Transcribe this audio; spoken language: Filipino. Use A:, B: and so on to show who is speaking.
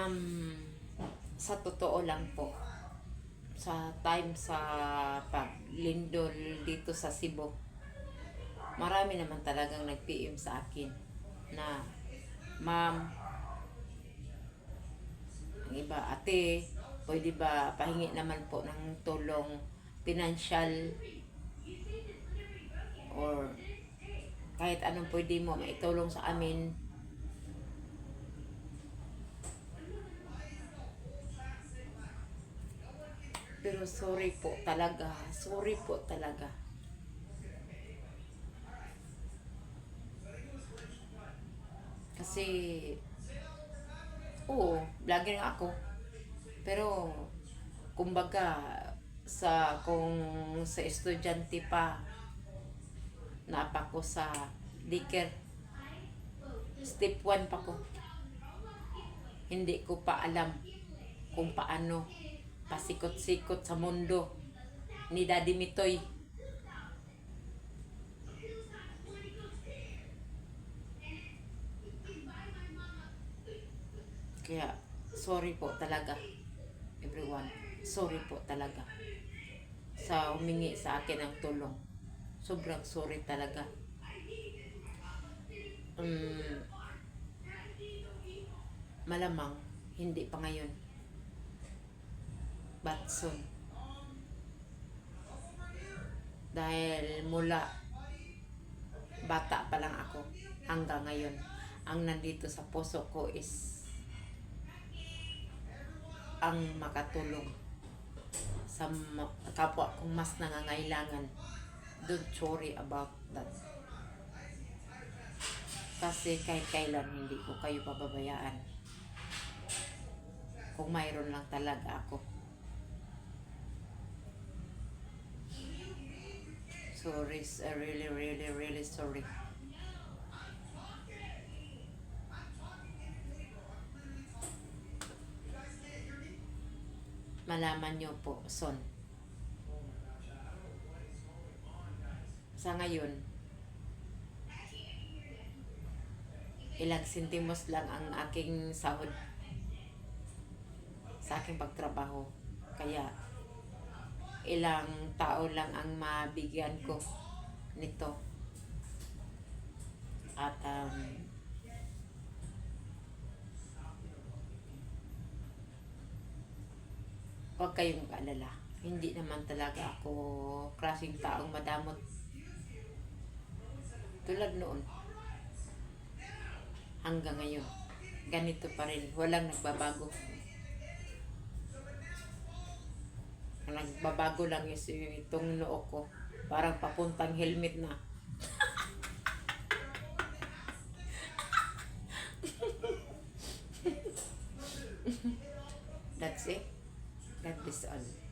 A: Um, sa totoo lang po, sa paglindol dito sa Cebu, marami naman talagang nag-PM sa akin na, "Ma'am, ang iba, ate, pwede ba pahingi naman po ng tulong financial or kahit anong pwede mo maitulong sa amin." Pero sorry po talaga. Kasi, oo, vlogger nga ako. Pero, kumbaga, kung sa estudyante pa, napa ko sa daycare, step 1 pa ko. Hindi ko pa alam kung paano pasikot-sikot sa mundo ni Daddy Mitoy. Kaya, sorry po talaga, everyone. Sorry po talaga sa humingi sa akin ng tulong. Sobrang sorry talaga. Um, Malamang, hindi pa ngayon. But soon. Dahil mula bata pa lang ako hanggang ngayon, ang nandito sa puso ko is ang makatulong sa kapwa kong mas nangangailangan. Don't worry about that. Kasi kahit kailan hindi ko kayo pababayaan. Kung mayroon lang talaga ako. Sorry, really, really, really sorry. Malaman nyo po, son. Sa ngayon, ilang sentimos lang ang aking sahod sa aking pagtrabaho. Kaya, ilang tao lang ang mabigyan ko nito. At, huwag kayong mag-alala. Hindi naman talaga ako klaseng taong madamot. Tulad noon, hanggang ngayon, ganito pa rin. Walang nagbabago. Ang nagbabago lang is itong noo ko. Parang papuntang helmet na. That's it. God bless all.